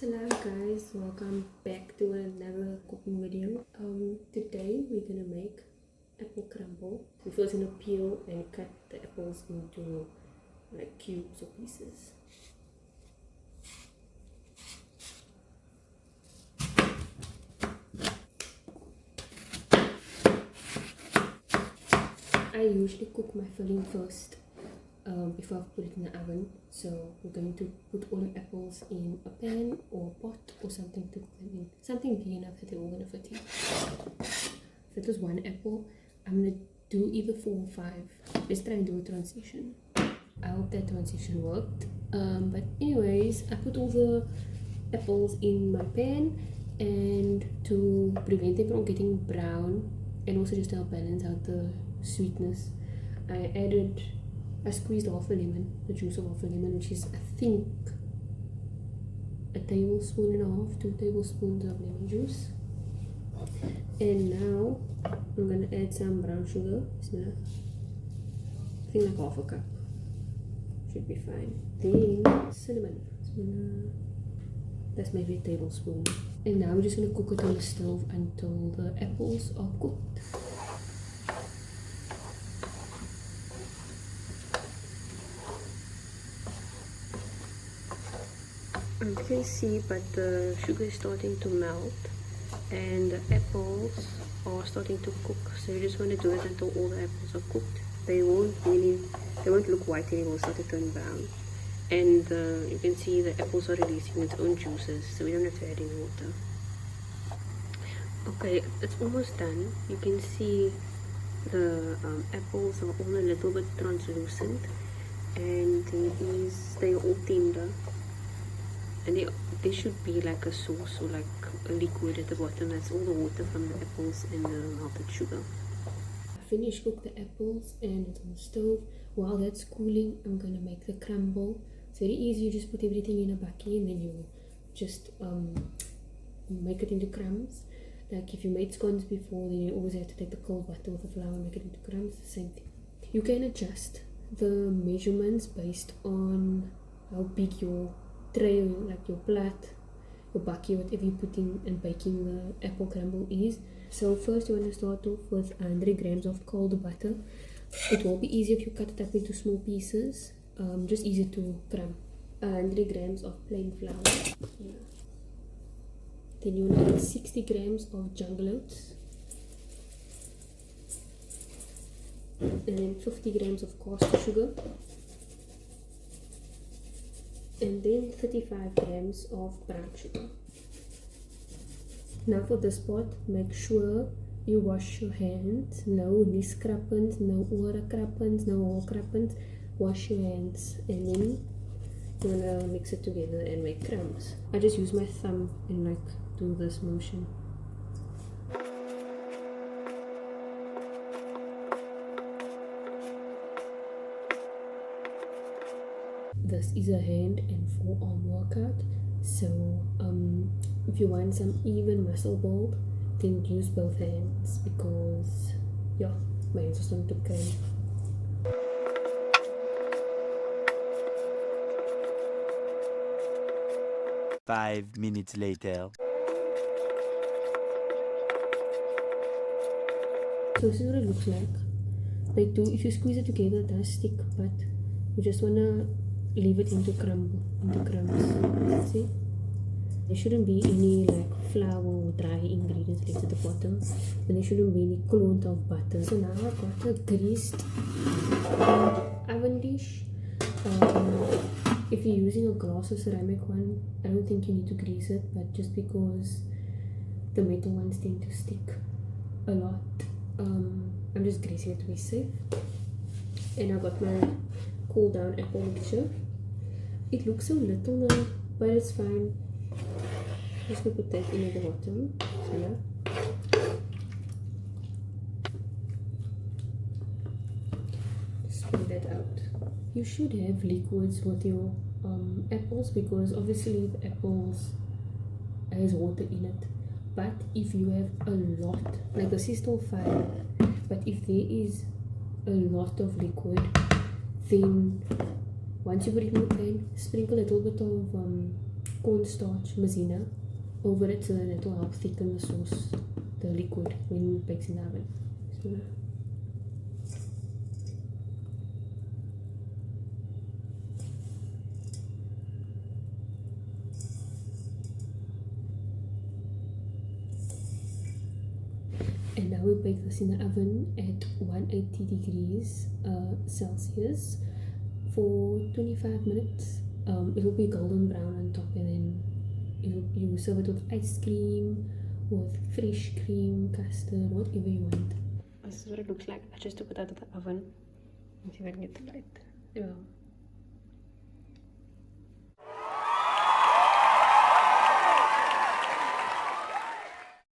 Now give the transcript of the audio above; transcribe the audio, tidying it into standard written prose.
Hello guys, welcome back to another cooking video. Today we're gonna make apple crumble. We're first gonna peel and cut the apples into like cubes or pieces. I usually cook my filling first before I put it in the oven. So we're going to put all the apples in a pan or a pot or something to put them in. Something big enough that they're all gonna fit in. If it was one apple, I'm gonna do either 4 or 5. Let's try and do a transition. I hope that transition worked. But anyways, I put all the apples in my pan, and to prevent them from getting brown and also just to help balance out the sweetness, I squeezed half a lemon, the juice of half a lemon, which is I think a tablespoon and a half, 2 tablespoons of lemon juice. And now I'm gonna add some brown sugar. Bismillah. I think like half a cup should be fine. Then cinnamon. Bismillah. That's maybe a tablespoon. And now we're just gonna cook it on the stove until the apples are cooked. You can see, but the sugar is starting to melt and the apples are starting to cook. So you just want to do it until all the apples are cooked. They won't look white anymore, start to turn brown. And you can see the apples are releasing its own juices, so we don't have to add any water. Okay, it's almost done. You can see the apples are all a little bit translucent, and they are all tender. And they should be like a sauce or like a liquid at the bottom. That's all the water from the apples and the melted sugar. I finished cook the apples and it's on the stove. While that's cooling, I'm gonna make the crumble. It's very easy. You just put everything in a bucket and then you just make it into crumbs. Like if you made scones before, then you always have to take the cold butter with the flour and make it into crumbs. The same thing. You can adjust the measurements based on how big your tray, like your plate, your bucket, whatever you put in and baking the apple crumble is. So first you want to start off with 100 grams of cold butter. It will be easier if you cut it up into small pieces, just easy to crumb. 100 grams of plain flour. Yeah. Then you want to add 60 grams of jungle oats, and then 50 grams of castor sugar, and then 35 grams of brown sugar. Now for this part, make sure you wash your hands. No niskrappens, no oorkrappens, no holkrappens. Wash your hands, and then you wanna mix it together and make crumbs. I just use my thumb and like do this motion. This is a hand and forearm workout, so if you want some even muscle build, then use both hands, because yeah, my hands are starting to cramp. Five minutes later. So this is what it looks like. If you squeeze it together, it does stick, but you just wanna leave it into crumbs. See? There shouldn't be any like flour or dry ingredients left at the bottom, and there shouldn't be any clone of butter. So now I've got a greased oven dish. If you're using a glass or ceramic one, I don't think you need to grease it, but just because the metal ones tend to stick a lot, I'm just greasing it to be safe. And I got my cool down apple mixture. It looks so little now, but it's fine. Just gonna put that in at the bottom. So yeah. Spread that out. You should have liquids with your apples, because obviously the apples has water in it. But if you have a lot, like this is still fine, but if there is a lot of liquid, then once you put it in the pan, sprinkle a little bit of cornstarch maizena over it so that it will help thicken the sauce, the liquid, when it bakes in the oven. Bismillah. And now we bake this in the oven at 180 degrees Celsius for 25 minutes. It will be golden brown on top, and then you serve it with ice cream, with fresh cream, custard, whatever you want. This is what it looks like. I just took it out of the oven. Let's see if I can get the light. Yeah.